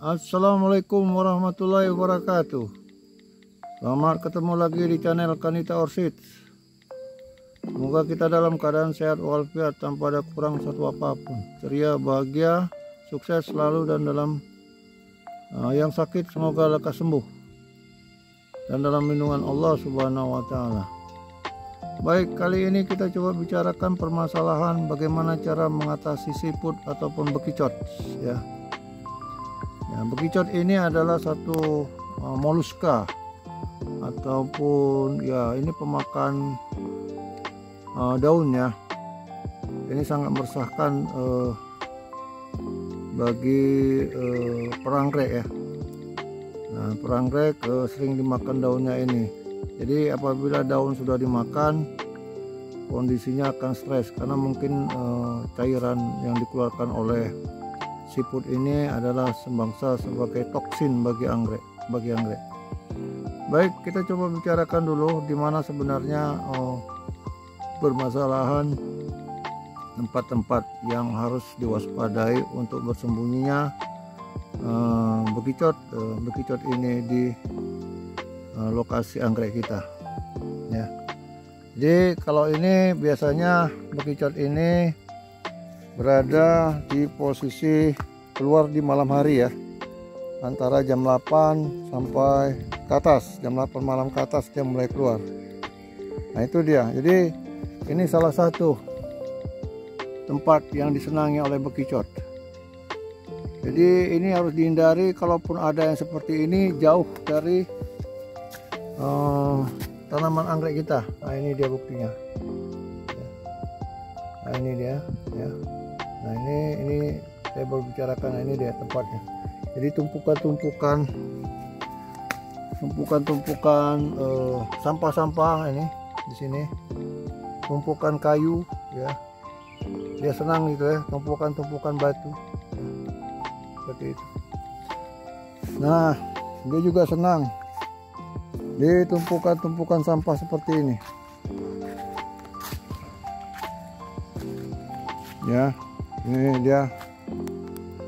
Assalamualaikum warahmatullahi wabarakatuh. Selamat ketemu lagi di channel Kanita Orchids. Semoga kita dalam keadaan sehat walafiat tanpa ada kurang satu apapun. Ceria, bahagia, sukses selalu, dan dalam yang sakit semoga lekas sembuh dan dalam lindungan Allah Subhanahu wa Ta'ala. Baik, kali ini kita coba bicarakan permasalahan bagaimana cara mengatasi siput ataupun bekicot ya. Bekicot ini adalah satu moluska ataupun ya ini pemakan daun ya. Ini sangat meresahkan bagi peranggrek ya. Nah, peranggrek sering dimakan daunnya ini. Jadi apabila daun sudah dimakan, kondisinya akan stres karena mungkin cairan yang dikeluarkan oleh siput ini adalah sebangsa sebagai toksin bagi anggrek. Baik, kita coba bicarakan dulu di mana sebenarnya permasalahan tempat-tempat yang harus diwaspadai untuk bersembunyinya bekicot ini di lokasi anggrek kita ya. Jadi kalau ini biasanya bekicot ini berada di posisi keluar di malam hari ya, antara jam 8 sampai ke atas, jam 8 malam ke atas dia mulai keluar. Nah itu dia. Jadi ini salah satu tempat yang disenangi oleh bekicot. Jadi ini harus dihindari. Kalaupun ada yang seperti ini, jauh dari tanaman anggrek kita. Nah ini dia buktinya. Nah ini dia ya. Nah ini saya baru bicarakan. Nah, ini dia tempatnya. Jadi tumpukan sampah-sampah ini di sini, tumpukan kayu ya. Dia senang gitu ya, tumpukan batu seperti itu. Nah dia juga senang di tumpukan sampah seperti ini ya. Ini dia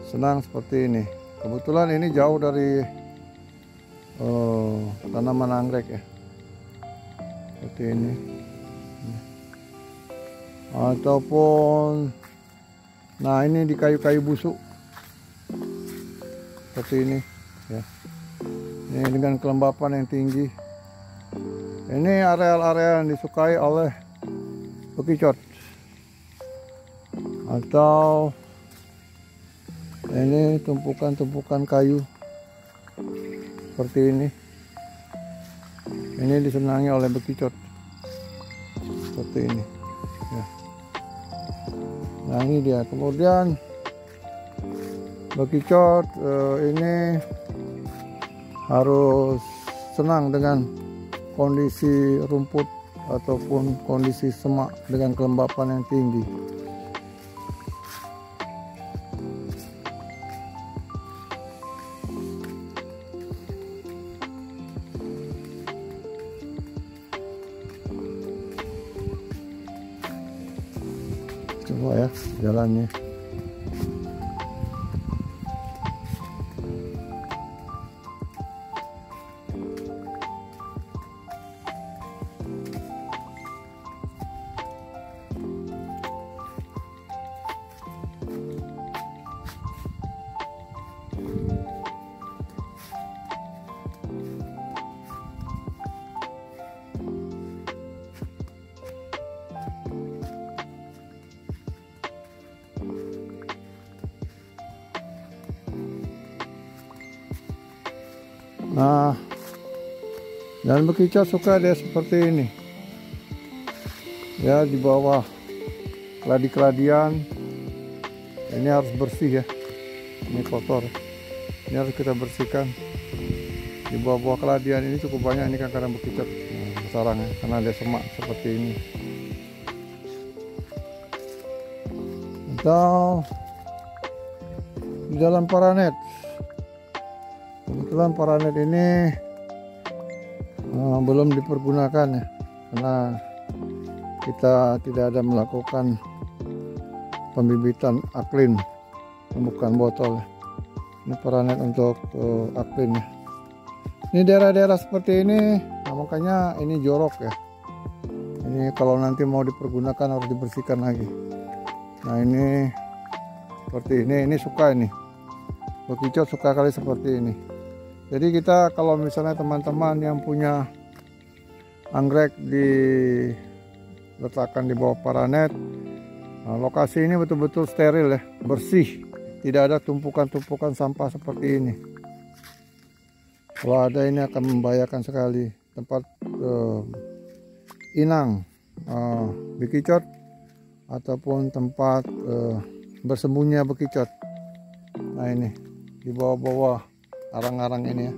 senang seperti ini. Kebetulan ini jauh dari tanaman anggrek ya, seperti ini. Ataupun nah ini di kayu-kayu busuk seperti ini ya. Ini dengan kelembapan yang tinggi. Ini area-area yang disukai oleh bekicot. Atau ini tumpukan kayu seperti ini. Ini disenangi oleh bekicot seperti ini ya. Nah ini dia. Kemudian bekicot ini harus senang dengan kondisi rumput ataupun kondisi semak dengan kelembapan yang tinggi. Coba ya jalannya. Nah, dan bekicot suka dia seperti ini ya, di bawah keladi-keladian. Ini harus bersih ya, ini kotor, ini harus kita bersihkan. Di bawah keladian ini cukup banyak, ini kan karena bekicot sarangnya, karena ada semak seperti ini. Atau di dalam paranet. Kebetulan paranet ini belum dipergunakan ya, karena kita tidak ada melakukan pembibitan aklin, bukan botol. Ini paranet untuk aktin ya. Ini daerah-daerah seperti ini, nah makanya ini jorok ya. Ini kalau nanti mau dipergunakan harus dibersihkan lagi. Nah ini seperti ini suka ini. Bekicot suka kali seperti ini. Jadi kita kalau misalnya teman-teman yang punya anggrek diletakkan di bawah paranet, nah, lokasi ini betul-betul steril ya, bersih. Tidak ada tumpukan-tumpukan sampah seperti ini. Kalau ada ini akan membahayakan sekali. Tempat inang bekicot ataupun tempat bersembunyi bekicot. Nah ini di bawah-bawah arang-arang ini ya.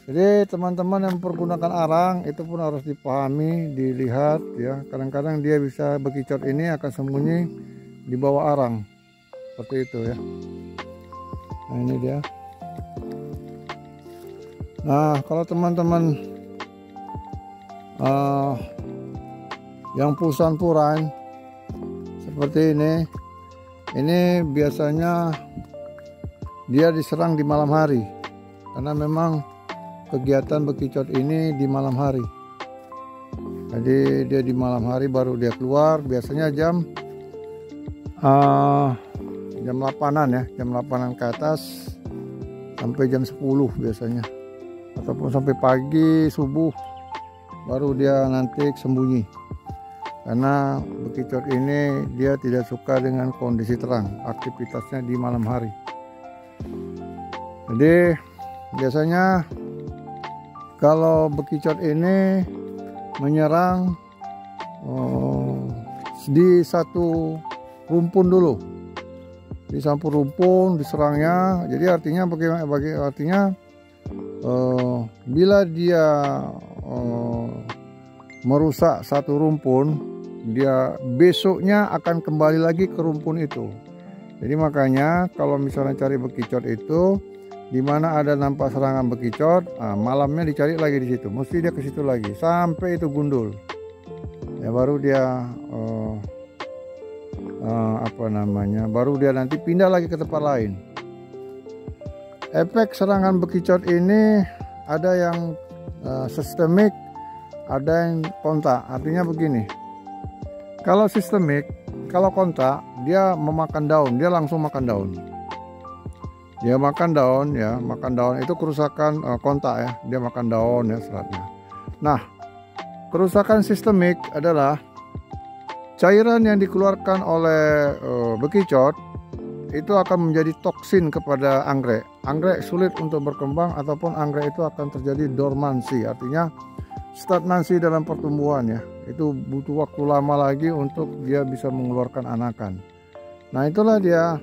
Jadi teman-teman yang mempergunakan arang itu pun harus dipahami, dilihat ya. Kadang-kadang dia bisa bekicot ini akan sembunyi di bawah arang seperti itu ya. Nah ini dia. Nah kalau teman-teman yang pusan-puran seperti ini biasanya dia diserang di malam hari karena memang kegiatan bekicot ini di malam hari. Jadi dia di malam hari baru dia keluar, biasanya jam 8-an ya, jam 8-an ke atas sampai jam 10 biasanya, ataupun sampai pagi subuh baru dia nanti sembunyi. Karena bekicot ini dia tidak suka dengan kondisi terang, aktivitasnya di malam hari. Jadi biasanya kalau bekicot ini menyerang di satu rumpun dulu, di satu rumpun diserangnya. Jadi artinya artinya bila dia merusak satu rumpun, dia besoknya akan kembali lagi ke rumpun itu. Jadi makanya kalau misalnya cari bekicot itu di mana ada nampak serangan bekicot, malamnya dicari lagi di situ. Mesti dia ke situ lagi sampai itu gundul. Ya baru dia baru dia nanti pindah lagi ke tempat lain. Efek serangan bekicot ini ada yang sistemik, ada yang kontak. Artinya begini, kalau sistemik, kalau kontak dia memakan daun, dia langsung makan daun. Dia makan daun ya, makan daun itu kerusakan kontak ya, dia makan daun ya seratnya. Nah, kerusakan sistemik adalah cairan yang dikeluarkan oleh bekicot itu akan menjadi toksin kepada anggrek. Anggrek sulit untuk berkembang ataupun anggrek itu akan terjadi dormansi, artinya stagnasi dalam pertumbuhan ya. Itu butuh waktu lama lagi untuk dia bisa mengeluarkan anakan. Nah itulah dia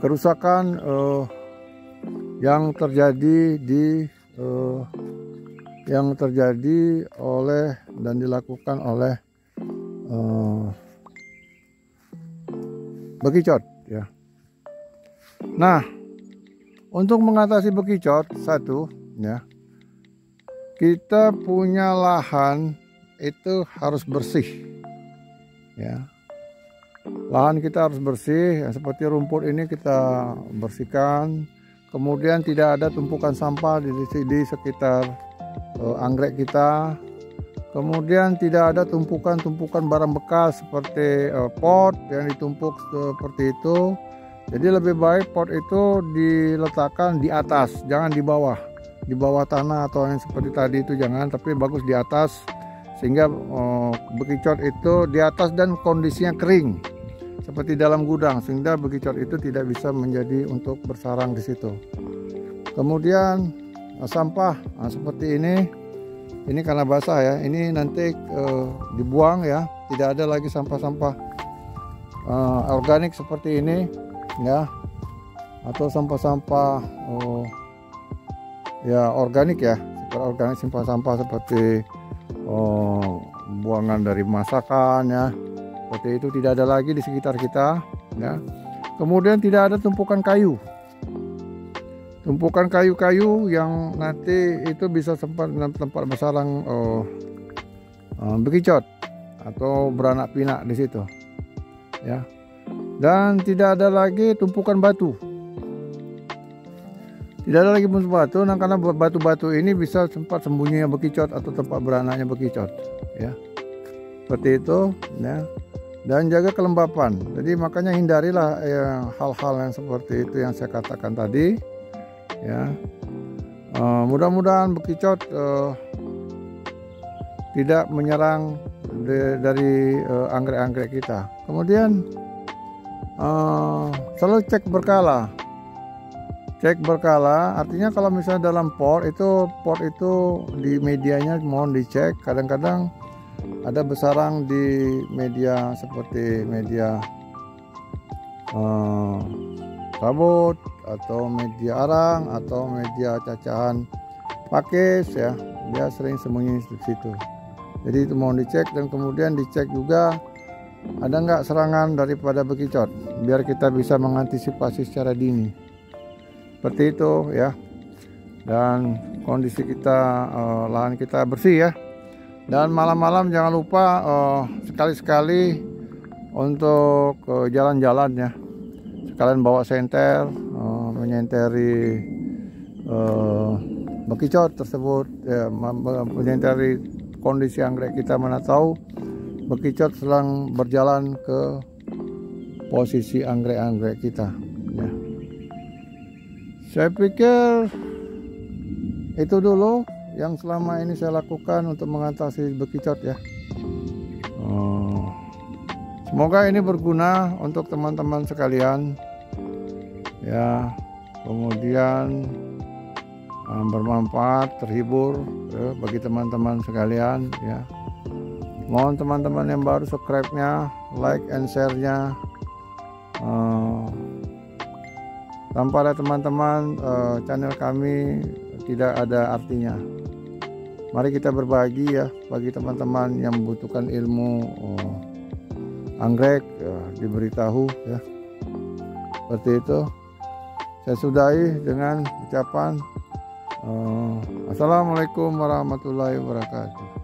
kerusakan yang terjadi oleh dan dilakukan oleh bekicot ya. Nah untuk mengatasi bekicot, satu ya, kita punya lahan itu harus bersih ya. Lahan kita harus bersih ya, seperti rumput ini kita bersihkan. Kemudian tidak ada tumpukan sampah di sekitar anggrek kita. Kemudian tidak ada tumpukan-tumpukan barang bekas seperti pot yang ditumpuk seperti itu. Jadi lebih baik pot itu diletakkan di atas, jangan di bawah. Di bawah tanah atau yang seperti tadi itu jangan, tapi bagus di atas. Sehingga bekicot itu di atas dan kondisinya kering seperti dalam gudang, sehingga bekicot itu tidak bisa menjadi untuk bersarang di situ. Kemudian sampah seperti ini karena basah ya, ini nanti dibuang ya, tidak ada lagi sampah-sampah organik seperti ini ya, atau sampah-sampah ya organik ya, seperti organik, sampah-sampah seperti buangan dari masakan ya, seperti itu tidak ada lagi di sekitar kita ya. Kemudian tidak ada tumpukan kayu yang nanti itu bisa tempat bersarang bekicot atau beranak pinak di situ ya. dan tidak ada lagi tumpukan batu. Tidak ada lagi tumpukan batu, nah karena batu-batu ini bisa tempat sembunyinya bekicot atau tempat beranaknya bekicot, ya. Seperti itu, ya. Dan jaga kelembapan. Jadi makanya hindarilah hal-hal yang seperti itu yang saya katakan tadi, ya. Mudah-mudahan bekicot tidak menyerang dari anggrek-anggrek kita. Kemudian selalu cek berkala. Cek berkala artinya kalau misalnya dalam pot itu di medianya mohon dicek. Kadang-kadang ada bersarang di media seperti media sabut atau media arang atau media cacahan pakis, ya, dia sering sembunyi di situ. Jadi itu mohon dicek, dan kemudian dicek juga ada nggak serangan daripada bekicot biar kita bisa mengantisipasi secara dini. Seperti itu, ya. Dan kondisi kita lahan kita bersih, ya. Dan malam-malam jangan lupa sekali-sekali untuk jalan-jalan, ya. Sekalian bawa senter, menyenteri bekicot tersebut, ya, menyenteri kondisi anggrek kita, mana tahu bekicot sedang berjalan ke posisi anggrek-anggrek kita, ya. Saya pikir itu dulu yang selama ini saya lakukan untuk mengatasi bekicot, ya. Semoga ini berguna untuk teman-teman sekalian, ya. Kemudian bermanfaat, terhibur, ya, bagi teman-teman sekalian, ya. Mohon teman-teman yang baru subscribe-nya, like and share-nya. Tanpa ada teman-teman, channel kami tidak ada artinya. Mari kita berbagi, ya, bagi teman-teman yang membutuhkan ilmu anggrek, diberitahu, ya. Seperti itu. Saya sudahi dengan ucapan Assalamualaikum warahmatullahi wabarakatuh.